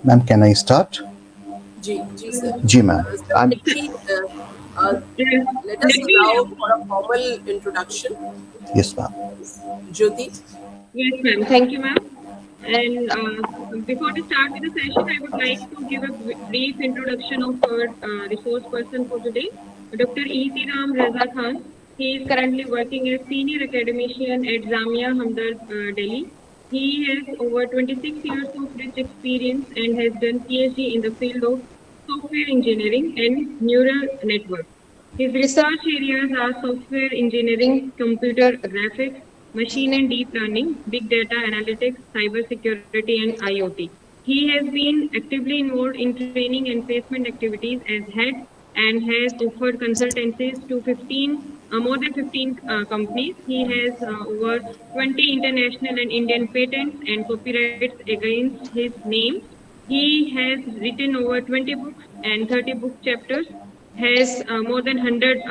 Ma'am, can I start? Ji, sir. Ji, ma'am. Quickly, let us allow for a formal introduction. Yes, ma'am. Jyoti? Yes, ma'am. Thank you, ma'am. And before we start with the session, I would like to give a brief introduction of our resource person for today, Dr. Ihitiram Reza Khan. He is currently working as senior academician at Jamia Hamdard, Delhi. He has over 26 years of rich experience and has done PhD in the field of software engineering and neural networks. His research areas are software engineering, computer graphics, machine and deep learning, big data analytics, cybersecurity, and IoT. He has been actively involved in training and placement activities as head and has offered consultancies to more than 15 companies. He has over 20 international and Indian patents and copyrights against his name. He has written over 20 books and 30 book chapters, has more than 100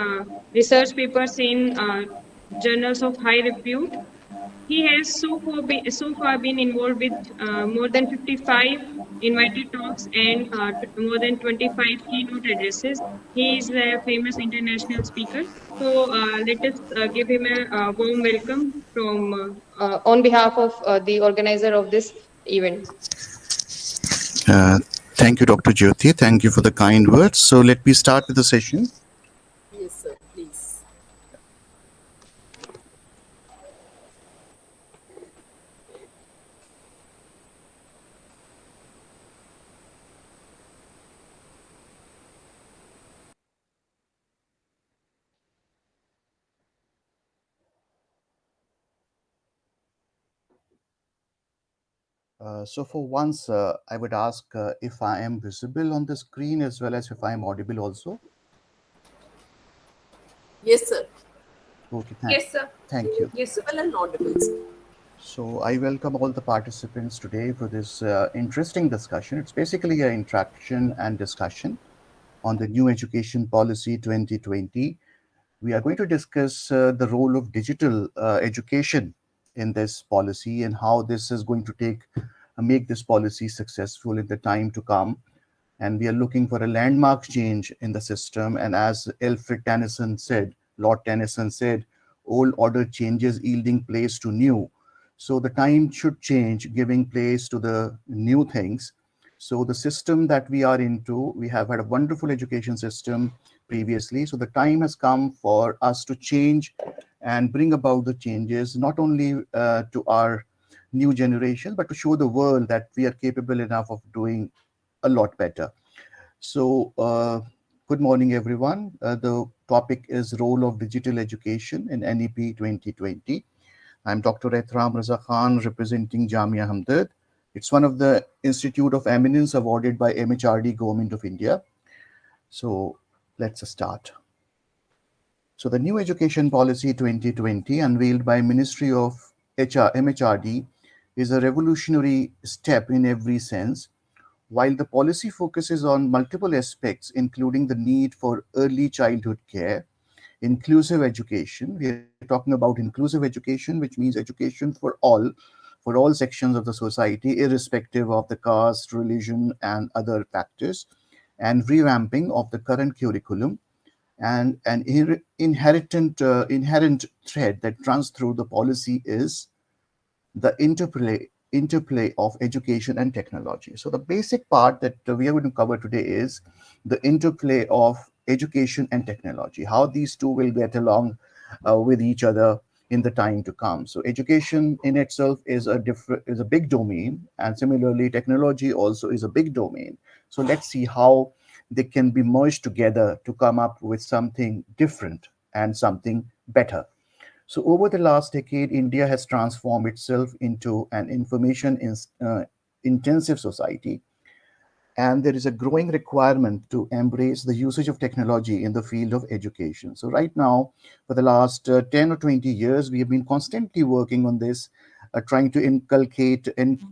research papers in journals of high repute. He has so far been involved with more than 55 invited talks and more than 25 keynote addresses. He is a famous international speaker. So let us give him a warm welcome from on behalf of the organizer of this event. Thank you, Dr. Jyoti. Thank you for the kind words. So let me start with the session. Yes, sir. Please. So for once, I would ask if I am visible on the screen as well as if I am audible also. Yes, sir. Okay, Yes, sir. Thank you. Yes, sir. Well and audible, sir. So I welcome all the participants today for this interesting discussion. It's basically an interaction and discussion on the new education policy 2020. We are going to discuss the role of digital education in this policy and how this is going to make this policy successful in the time to come. And we are looking for a landmark change in the system. And as Lord Tennyson said, old order changes yielding place to new. So the time should change, giving place to the new things. So the system that we are into, we have had a wonderful education system previously. So the time has come for us to change and bring about the changes, not only to our new generation, but to show the world that we are capable enough of doing a lot better. So good morning, everyone. The topic is role of digital education in NEP 2020. I'm Dr. Ihitiram Reza Khan, representing Jamia Hamdard. It's one of the Institute of Eminence awarded by MHRD, Government of India. So let's start. So the new education policy 2020 unveiled by Ministry of MHRD is a revolutionary step in every sense. While the policy focuses on multiple aspects, including the need for early childhood care, inclusive education, we are talking about inclusive education, which means education for all sections of the society, irrespective of the caste, religion, and other factors, and revamping of the current curriculum. And an inherent thread that runs through the policy is the interplay of education and technology. So the basic part that we are going to cover today is the interplay of education and technology, how these two will get along with each other in the time to come. So education in itself is a big domain, and similarly technology also is a big domain. So let's see how they can be merged together to come up with something different and something better. So over the last decade, India has transformed itself into an information intensive society. And there is a growing requirement to embrace the usage of technology in the field of education. So right now, for the last 10 or 20 years, we have been constantly working on this, trying to inculcate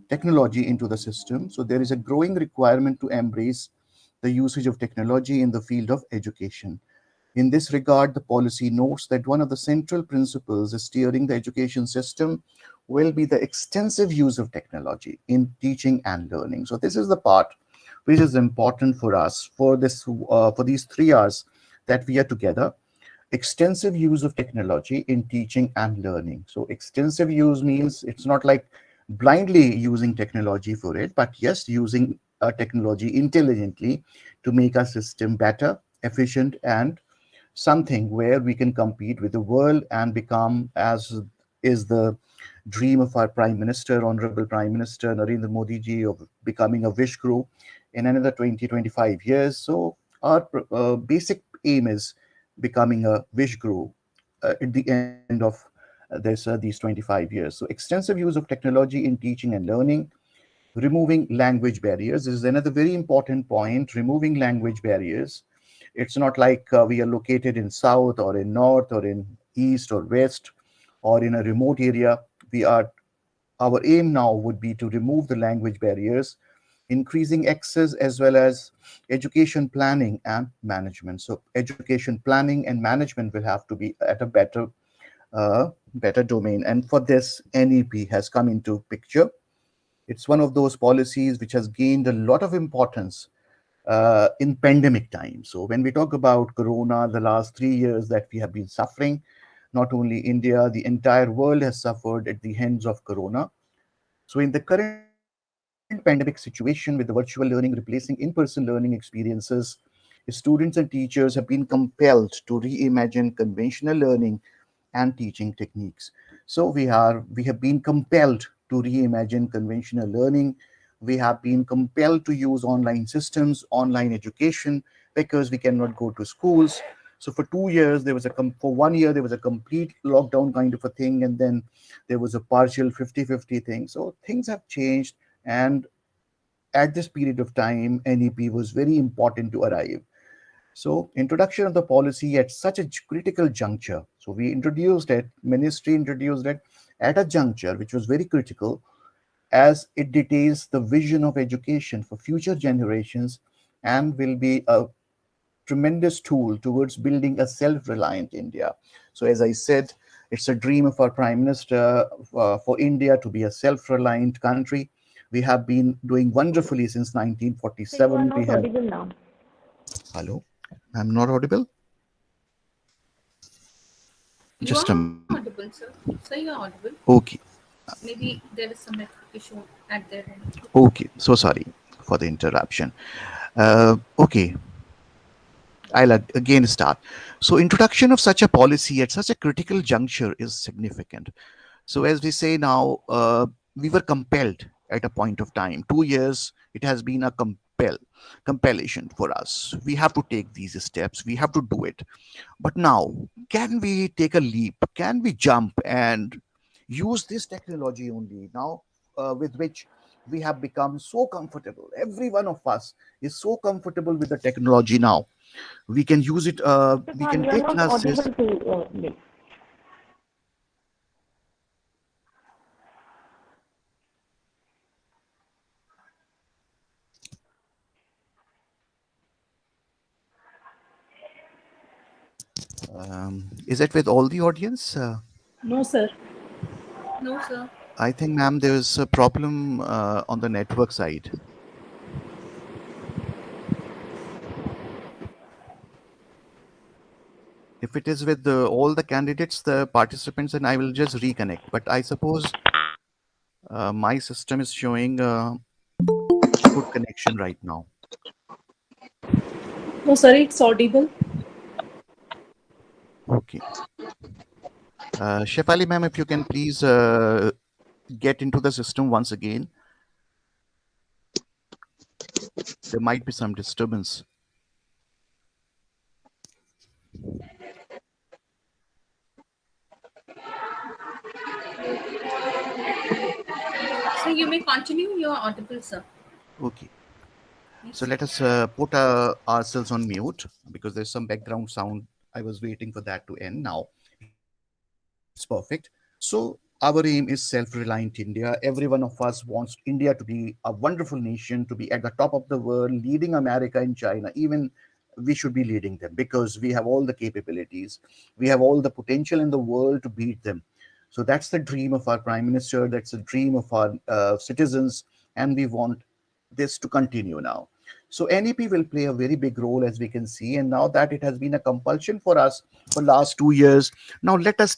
technology into the system. So there is a growing requirement to embrace the usage of technology in the field of education. In this regard, the policy notes that one of the central principles steering the education system will be the extensive use of technology in teaching and learning. So this is the part which is important for us for this for these 3 hours that we are together. Extensive use of technology in teaching and learning. So extensive use means it's not like blindly using technology for it, but yes, using technology intelligently to make our system better, efficient, and something where we can compete with the world and become, as is the dream of our Prime Minister, Honorable Prime Minister Narendra Modi ji, of becoming a wish guru in another 20, 25 years. So our basic aim is becoming a wish guru at the end of these 25 years. So extensive use of technology in teaching and learning, removing language barriers is another very important point. Removing language barriers. It's not like we are located in south or in north or in east or west or in a remote area. We are Our aim now would be to remove the language barriers, increasing access as well as education planning and management. So education planning and management will have to be at a better domain. And for this, NEP has come into picture. It's one of those policies which has gained a lot of importance in pandemic time. So when we talk about Corona, the last 3 years that we have been suffering, not only India, the entire world has suffered at the hands of Corona. So in the current pandemic situation, with the virtual learning replacing in-person learning experiences, students and teachers have been compelled to reimagine conventional learning and teaching techniques. So we have been compelled to reimagine conventional learning. We have been compelled to use online systems, online education, because we cannot go to schools. So for 2 years, for 1 year, there was a complete lockdown kind of a thing, and then there was a partial 50-50 thing. So things have changed, and at this period of time, NEP was very important to arrive. So introduction of the policy at such a critical juncture. So we introduced it, ministry introduced it at a juncture which was very critical, as it details the vision of education for future generations and will be a tremendous tool towards building a self-reliant India. So as I said, it's a dream of our Prime Minister for India to be a self-reliant country. We have been doing wonderfully since So you are 1947. not audible now. Hello? I'm not audible? You Just a are minute. audible, sir. Sir, you are audible. Okay. Maybe there is some network issue at their end. Okay. So sorry for the interruption. Okay. I'll again start. So introduction of such a policy at such a critical juncture is significant. So as we say now, we were compelled at a point of time. 2 years, it has been a compellation for us. We have to take these steps. We have to do it. But now, can we take a leap? Can we jump and use this technology only now, with which we have become so comfortable? Every one of us is so comfortable with the technology now. We can use it. Mr. We Khan, can you are take not classes. audible to me. Is it with all the audience? No, sir. No, sir. I think, ma'am, there is a problem on the network side. If it is with all the candidates, the participants, then I will just reconnect. But I suppose my system is showing good connection right now. No, sir, it's audible. Okay. Shefali, ma'am, if you can please get into the system once again. There might be some disturbance. So you may continue. You are audible, sir. Okay. So let us put ourselves on mute because there's some background sound. I was waiting for that to end. Now it's perfect. So our aim is self-reliant India. Every one of us wants India to be a wonderful nation, to be at the top of the world, leading America and China. Even we should be leading them because we have all the capabilities. We have all the potential in the world to beat them. So that's the dream of our Prime Minister, that's the dream of our citizens, and we want this to continue now. So NEP will play a very big role, as we can see, and now that it has been a compulsion for us for last 2 years, now let us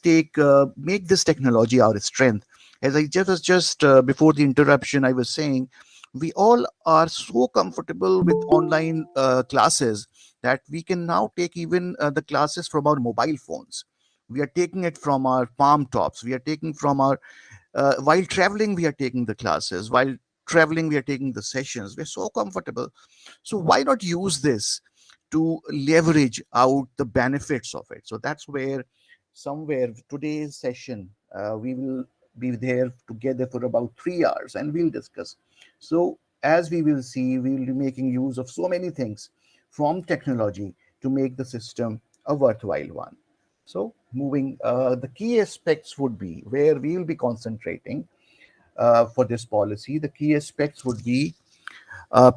make this technology our strength. As I just before the interruption, I was saying we all are so comfortable with online classes that we can now take even the classes from our mobile phones. We are taking it from our palm tops. We are taking from our while traveling. We are taking the classes while traveling. We are taking the sessions. We're so comfortable. So why not use this to leverage out the benefits of it? So that's where somewhere today's session we will be there together for about 3 hours and we'll discuss. So as we will see, we will be making use of so many things from technology to make the system a worthwhile one. So moving, the key aspects would be where we will be concentrating for this policy. The key aspects would be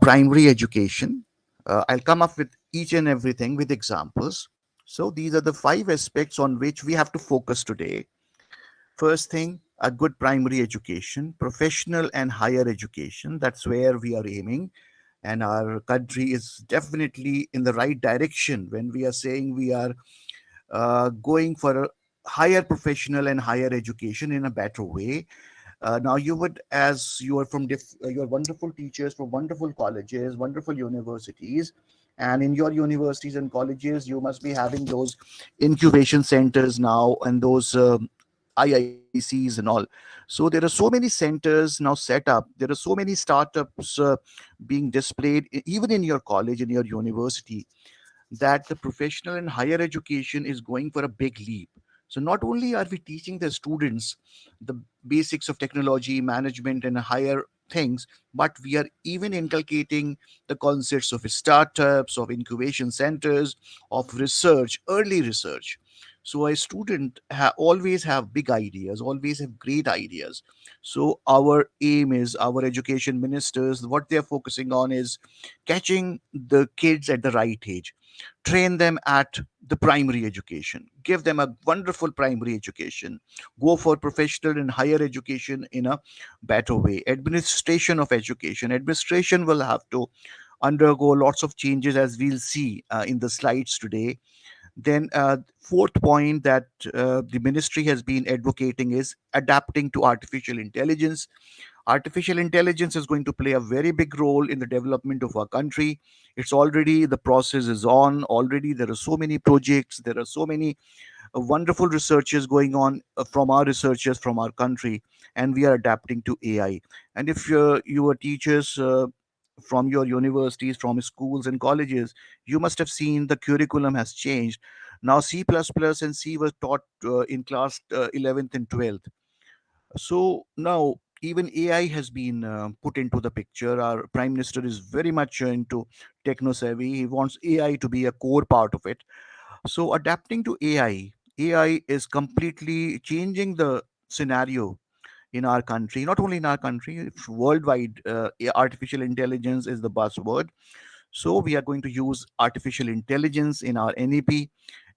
primary education. I'll come up with each and everything with examples. So these are the 5 aspects on which we have to focus today. First thing, a good primary education, professional and higher education. That's where we are aiming. And our country is definitely in the right direction when we are saying we are going for a higher professional and higher education in a better way. Now, you would, as you are from you are wonderful teachers from wonderful colleges, wonderful universities, and in your universities and colleges, you must be having those incubation centers now and those IICs and all. So there are so many centers now set up. There are so many startups being displayed, even in your college, in your university, that the professional and higher education is going for a big leap. So not only are we teaching the students the basics of technology, management, and higher things, but we are even inculcating the concepts of startups, of incubation centers, of research, early research. So a student always have big ideas, always have great ideas. So our aim is, our education ministers, what they're focusing on is catching the kids at the right age, train them at the primary education, give them a wonderful primary education, go for professional and higher education in a better way. Administration of education, administration will have to undergo lots of changes, as we'll see in the slides today. Then fourth point that the ministry has been advocating is adapting to artificial intelligence. Artificial intelligence is going to play a very big role in the development of our country. It's already, the process is on already. There are so many projects, there are so many wonderful researches going on from our researchers from our country, and we are adapting to AI. And if you are teachers from your universities, from schools and colleges, you must have seen the curriculum has changed. Now C++ and C was taught in class 11th and 12th. So now even AI has been put into the picture. Our prime minister is very much into techno savvy. He wants AI to be a core part of it. So adapting to AI is completely changing the scenario in our country. Not only in our country, it's worldwide. Artificial intelligence is the buzzword. So we are going to use artificial intelligence in our NEP,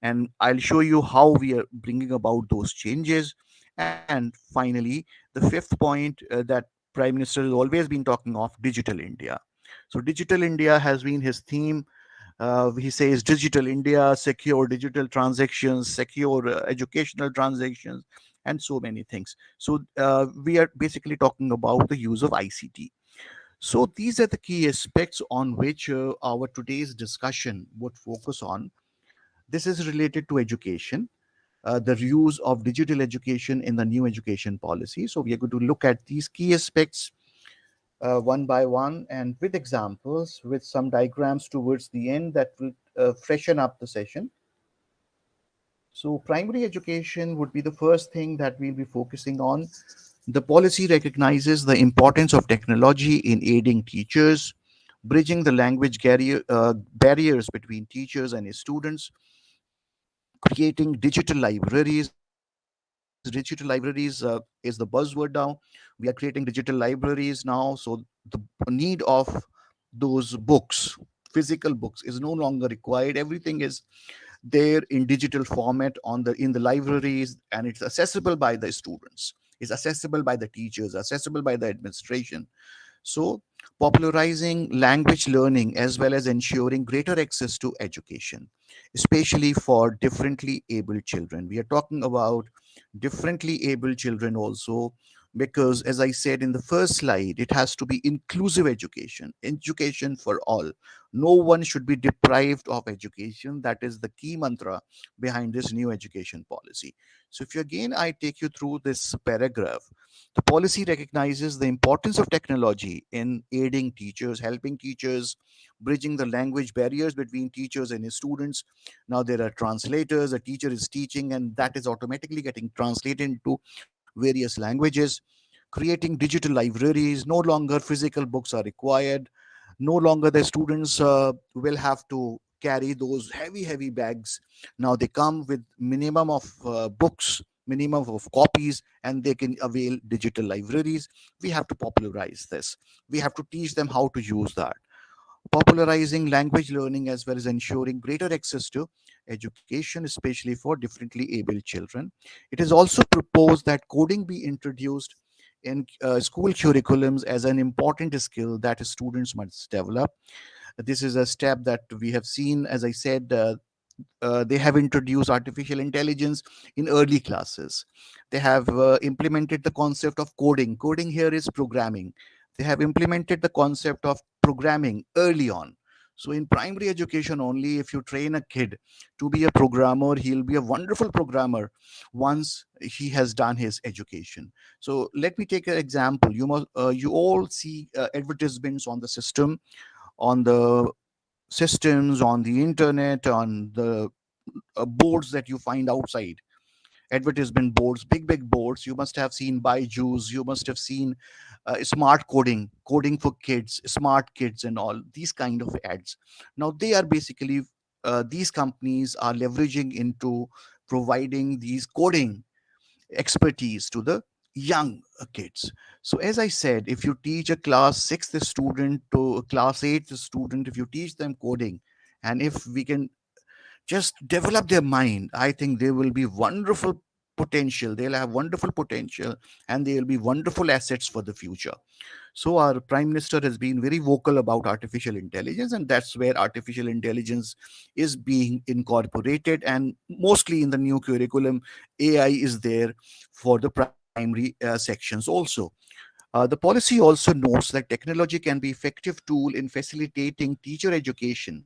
and I'll show you how we are bringing about those changes. And finally, the fifth point that Prime Minister has always been talking of, digital India. So digital India has been his theme. He says digital India, secure digital transactions, secure educational transactions, and so many things. So we are basically talking about the use of ICT. So these are the key aspects on which our today's discussion would focus on. This is related to education, the use of digital education in the new education policy. So we are going to look at these key aspects one by one and with examples, with some diagrams towards the end that will freshen up the session. So primary education would be the first thing that we'll be focusing on. The policy recognizes the importance of technology in aiding teachers, bridging the language barriers between teachers and students, creating digital libraries. Digital libraries is the buzzword now. We are creating digital libraries now. So the need of those books, physical books, is no longer required. Everything is there in digital format in the libraries, and it's accessible by the students, it's accessible by the teachers, accessible by the administration. So, popularizing language learning as well as ensuring greater access to education, especially for differently abled children. We are talking about differently abled children also, because, as I said in the first slide, it has to be inclusive education, education for all. No one should be deprived of education. That is the key mantra behind this new education policy. So, if you again, I take you through this paragraph. The policy recognizes the importance of technology in aiding teachers, helping teachers, bridging the language barriers between teachers and students. Now, there are translators, a teacher is teaching, and that is automatically getting translated into various languages, creating digital libraries. No longer physical books are required. No longer the students will have to carry those heavy bags. Now they come with minimum of books, minimum of copies, and they can avail digital libraries. We have to popularize this. We have to teach them how to use that. Popularizing language learning as well as ensuring greater access to education, especially for differently abled children. It is also proposed that coding be introduced in school curriculums as an important skill that students must develop. This is a step that we have seen, as I said. They have introduced artificial intelligence in early classes. They have implemented the concept of coding. Coding here is programming. They have implemented the concept of programming early on. So, in primary education only, if you train a kid to be a programmer, he'll be a wonderful programmer once he has done his education. So, let me take an example. You all see advertisements on the system, on the systems, on the internet, on the boards that you find outside, advertisement boards, big boards. You must have seen Byju's, you must have seen smart coding, coding for kids, smart kids, and all these kind of ads. Now they are basically these companies are leveraging into providing these coding expertise to the young kids. So as I said, if you teach a class 6th student to a class 8th student, if you teach them coding, and if we can just develop their mind, I think they will be wonderful potential. They'll have wonderful potential, and they will be wonderful assets for the future. So our prime minister has been very vocal about artificial intelligence, and that's where artificial intelligence is being incorporated. And mostly in the new curriculum, AI is there for the primary sections also. The policy also notes that technology can be effective tool in facilitating teacher education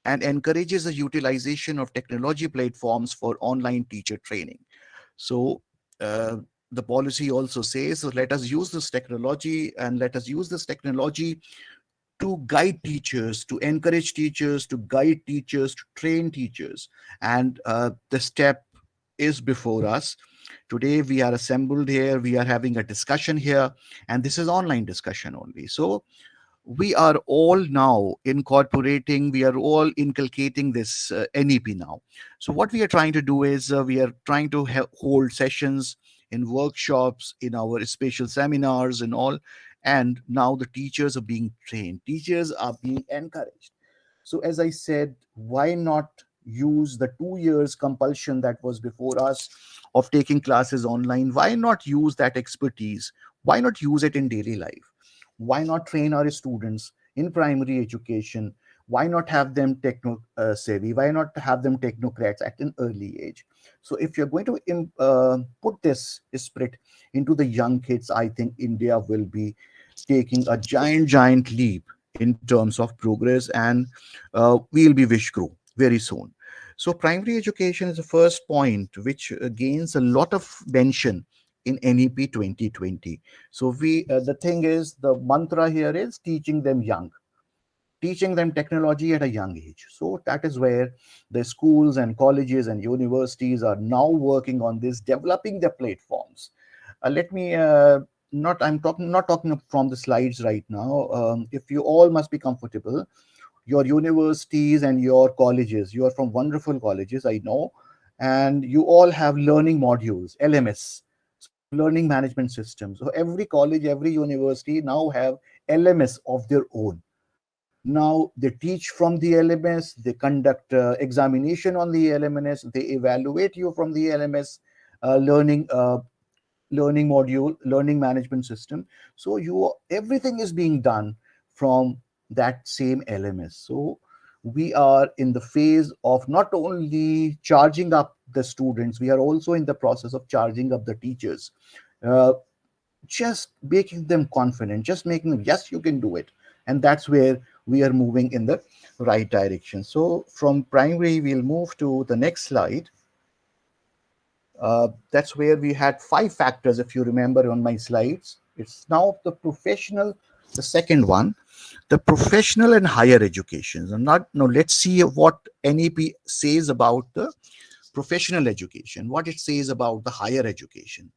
and encourages the utilization of technology platforms for online teacher training. So the policy also says, so let us use this technology, and let us use this technology to guide teachers, to encourage teachers, to guide teachers, to train teachers. And the step is before us. Today we are assembled here, we are having a discussion here, and this is online discussion only. So we are all now incorporating, we are all inculcating this NEP now. So what we are trying to do is we are trying to hold sessions in workshops, in our special seminars and all. And now the teachers are being trained, teachers are being encouraged. So as I said, why not use the 2 years compulsion that was before us of taking classes online? Why not use that expertise? Why not use it in daily life? Why not train our students in primary education? Why not have them techno savvy? Why not have them technocrats at an early age? So if you're going to put this spirit into the young kids, I think India will be taking a giant leap in terms of progress, and we'll be wish grow very soon. So primary education is the first point which gains a lot of mention in NEP 2020. So the thing is, the mantra here is teaching them young, teaching them technology at a young age. So that is where the schools and colleges and universities are now working on this, developing their platforms. Let me not I'm talking not talking from the slides right now. If you all must be comfortable, your universities and your colleges, you are from wonderful colleges, I know, and you all have learning modules, LMS, so learning management systems. So every college, every university now have LMS of their own. Now they teach from the LMS, they conduct examination on the LMS, they evaluate you from the LMS learning module, learning management system. So everything is being done from that same LMS. So we are in the phase of not only charging up the students, we are also in the process of charging up the teachers. Uh, just making them confident, just making them, yes, you can do it. And that's where we are moving in the right direction. So from primary, we'll move to the next slide. That's where we had 5 factors, if you remember on my slides. It's now the professional, the second one, the professional and higher education. So not, no, let's see what NEP says about the professional education, what it says about the higher education.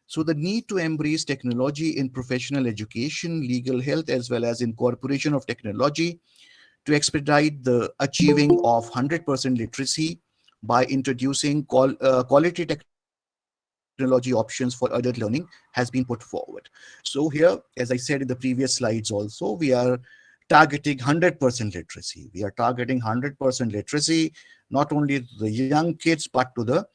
So the need to embrace technology in professional education, legal health, as well as incorporation of technology to expedite the achieving of 100% literacy by introducing quality technology options for adult learning has been put forward. So here, as I said in the previous slides also, we are targeting 100% literacy. We are targeting 100% literacy, not only to the young kids, but to the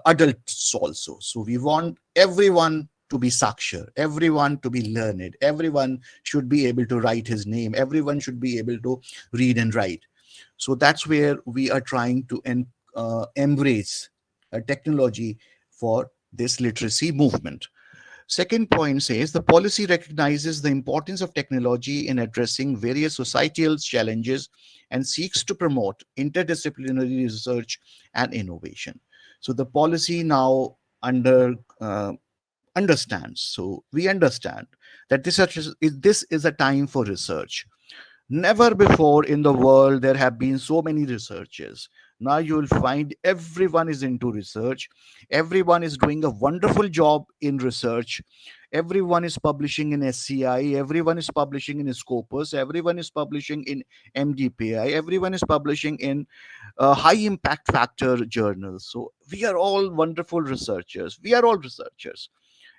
adults also. So we want everyone to be sakshar, everyone to be learned, everyone should be able to write his name, everyone should be able to read and write. So that's where we are trying to embrace technology for this literacy movement. Second point says the policy recognizes the importance of technology in addressing various societal challenges and seeks to promote interdisciplinary research and innovation. So the policy now understands. So we understand that this is a time for research. Never before in the world there have been so many researchers. Now you will find everyone is into research. Everyone is doing a wonderful job in research. Everyone is publishing in SCI. Everyone is publishing in Scopus. Everyone is publishing in MDPI. Everyone is publishing in high impact factor journals. So we are all wonderful researchers. We are all researchers,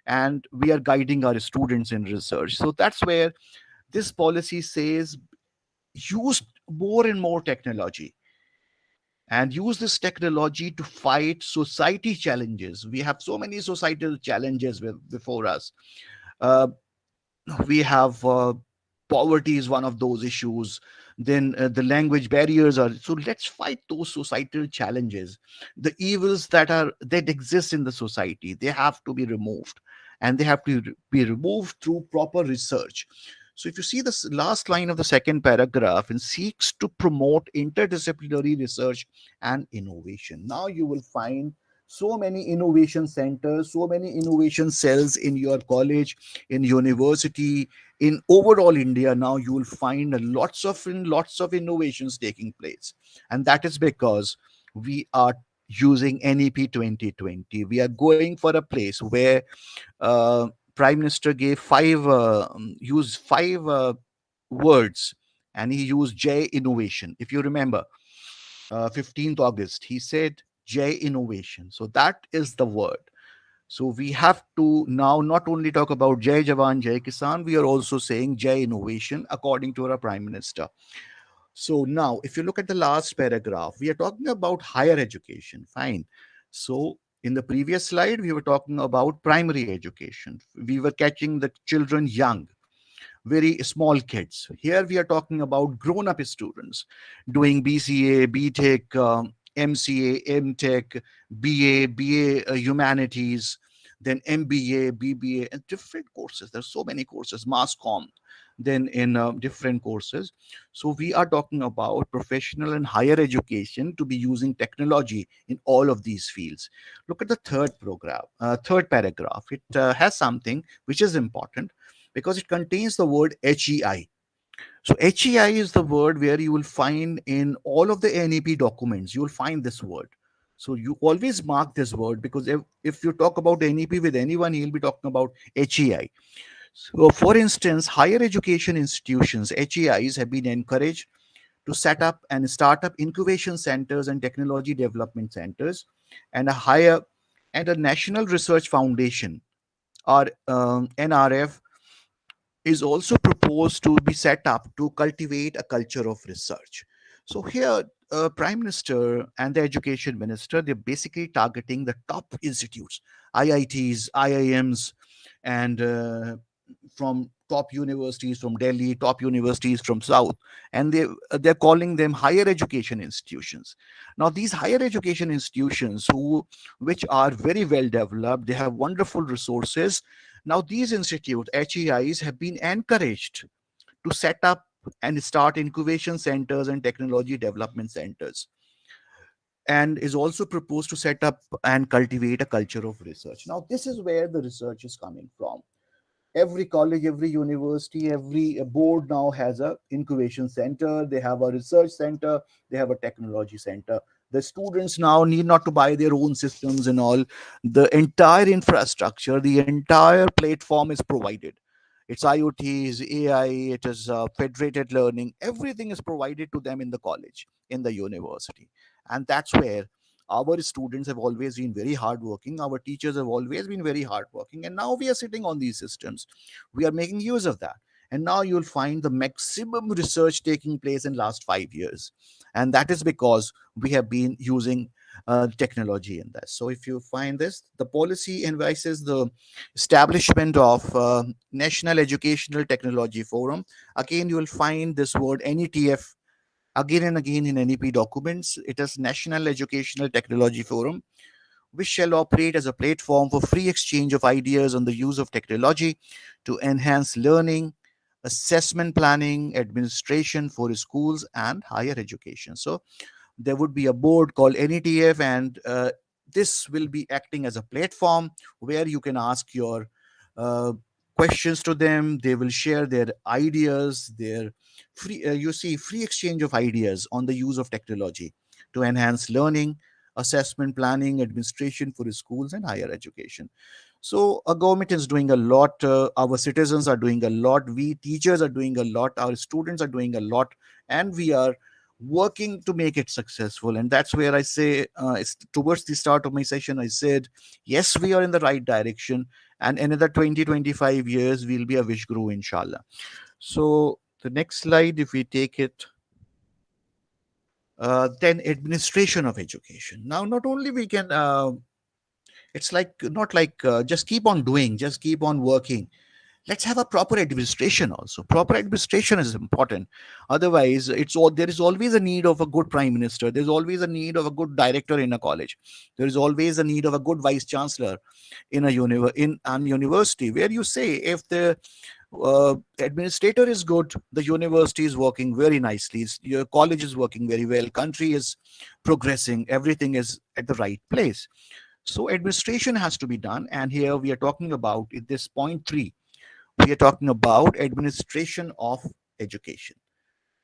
and we are guiding our students in research. So that's where this policy says use more and more technology, and use this technology to fight society challenges. We have so many societal challenges before us. Uh, we have poverty is one of those issues. Then the language barriers are, so let's fight those societal challenges. The evils that exist in the society, they have to be removed, and they have to be removed through proper research. So if you see this last line of the second paragraph, and seeks to promote interdisciplinary research and innovation. Now you will find so many innovation centers, so many innovation cells in your college, in university, in overall India. Now you will find lots of innovations taking place, and that is because we are using NEP 2020. We are going for a place where Prime Minister gave used 5 words, and he used J innovation. If you remember, 15th August, he said J innovation. So that is the word. So we have to now not only talk about Jai Jawan, Jai Kisan, we are also saying Jai innovation according to our Prime Minister. So now, if you look at the last paragraph, we are talking about higher education. Fine. So in the previous slide, we were talking about primary education. We were catching the children young, very small kids. Here we are talking about grown-up students doing BCA, BTech, MCA, MTech, BA Humanities, then MBA, BBA, and different courses. There's so many courses, Mass Comm, then in different courses. So we are talking about professional and higher education to be using technology in all of these fields. Look at the third paragraph. It has something which is important because it contains the word HEI. So HEI is the word where you will find in all of the NEP documents, you will find this word. So you always mark this word, because if you talk about NEP with anyone, he'll be talking about HEI. So for instance, higher education institutions, HEIs, have been encouraged to set up and start up incubation centers and technology development centers, and a national research foundation, or NRF, is also proposed to be set up to cultivate a culture of research. So here, Prime Minister and the Education Minister, they're basically targeting the top institutes, IITs, IIMs, and from top universities from Delhi, top universities from South, and they're calling them higher education institutions. Now, these higher education institutions, which are very well developed, they have wonderful resources. Now, these institutes, HEIs, have been encouraged to set up and start incubation centers and technology development centers, and is also proposed to set up and cultivate a culture of research. Now, this is where the research is coming from. Every college, every university, every board now has a incubation center. They have a research center. They have a technology center. The students now need not to buy their own systems and all. The entire infrastructure, the entire platform is provided. It's IoT, it's AI, it is federated learning. Everything is provided to them in the college, in the university, and that's where our students have always been very hardworking. Our teachers have always been very hardworking. And now we are sitting on these systems. We are making use of that. And now you'll find the maximum research taking place in last 5 years. And that is because we have been using technology in this. So if you find this, the policy advises the establishment of National Educational Technology Forum. Again, you will find this word NETF again and again in NEP documents. It is National Educational Technology Forum, which shall operate as a platform for free exchange of ideas on the use of technology to enhance learning, assessment planning, administration for schools and higher education. So there would be a board called NETF, and this will be acting as a platform where you can ask your uh, questions to them. They will share their ideas, their free exchange of ideas on the use of technology to enhance learning, assessment planning, administration for schools and higher education. So a government is doing a lot. Our citizens are doing a lot. We teachers are doing a lot. Our students are doing a lot, and we are working to make it successful. And that's where I say, towards the start of my session, I said, yes, we are in the right direction. And another 20-25 years, we'll be a wish guru, inshallah. So the next slide, if we take it, then administration of education. Now, not only we can, it's like not like just keep on doing, just keep on working. Let's have a proper administration also. Proper administration is important. Otherwise, there is always a need of a good prime minister. There's always a need of a good director in a college. There is always a need of a good vice chancellor in in an university, where you say if the administrator is good, the university is working very nicely, your college is working very well, country is progressing, everything is at the right place. So administration has to be done, and here we are talking about in this point 3, we are talking about administration of education.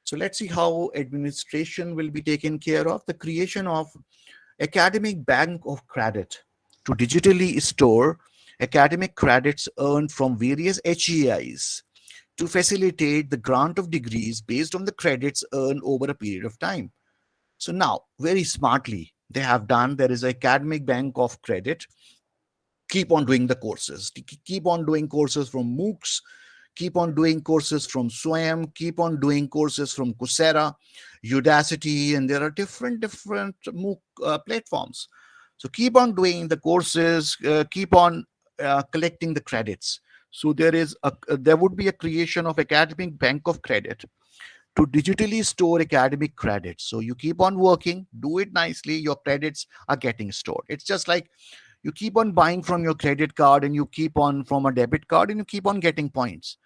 So let's see how administration will be taken care of. The creation of academic bank of credit to digitally store academic credits earned from various HEIs to facilitate the grant of degrees based on the credits earned over a period of time. So now, very smartly, they have done, there is an academic bank of credit. Keep on doing the courses. Keep on doing courses from MOOCs. Keep on doing courses from Swayam. Keep on doing courses from Coursera, Udacity, and there are different MOOC platforms. So keep on doing the courses. Keep on collecting the credits. So there would be a creation of academic bank of credit to digitally store academic credits. So you keep on working, do it nicely, your credits are getting stored. It's just like you keep on buying from your credit card and you keep on from a debit card and you keep on getting points.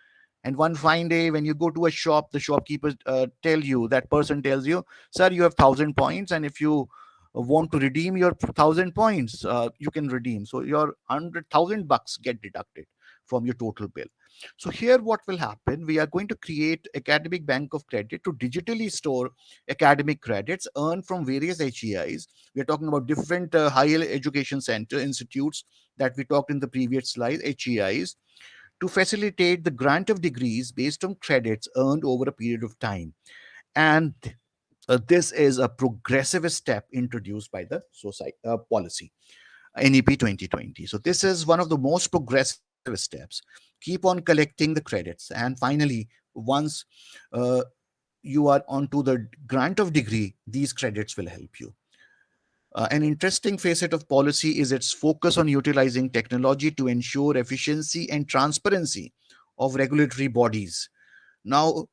And one fine day when you go to a shop, the shopkeeper that person tells you, sir, you have 1,000 points, and if you want to redeem your 1,000 points, you can redeem. So your 100,000 bucks get deducted from your total bill. So here what will happen, we are going to create academic bank of credit to digitally store academic credits earned from various HEIs. We are talking about different higher education center institutes that we talked in the previous slide, HEIs, to facilitate the grant of degrees based on credits earned over a period of time. And this is a progressive step introduced by the society policy, NEP 2020. So this is one of the most progressive steps. Keep on collecting the credits, and finally, once you are onto the grant of degree, these credits will help you. An interesting facet of policy is its focus on utilizing technology to ensure efficiency and transparency of regulatory bodies. Now,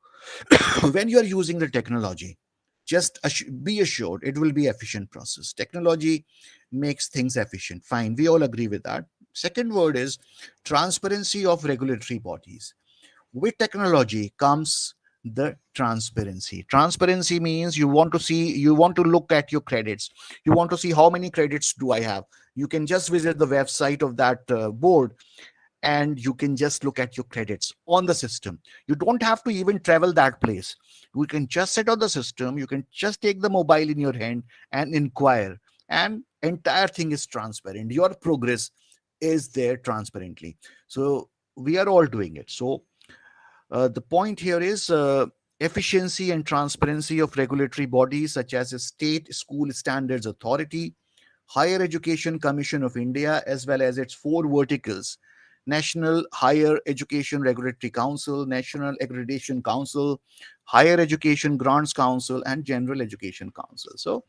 when you are using the technology, just be assured it will be efficient process. Technology makes things efficient. Fine, we all agree with that. Second word is transparency of regulatory bodies. With technology comes the transparency. Transparency means you want to see, you want to look at your credits, you want to see how many credits do I have. You can just visit the website of that board, and you can just look at your credits on the system. You don't have to even travel that place. You can just sit on the system, you can just take the mobile in your hand and inquire, and entire thing is transparent. Your progress is there transparently. So we are all doing it. So the point here is efficiency and transparency of regulatory bodies such as the State School Standards Authority, Higher Education Commission of India, as well as its four verticals: National Higher Education Regulatory Council, National Accreditation Council, Higher Education Grants Council, and General Education Council. So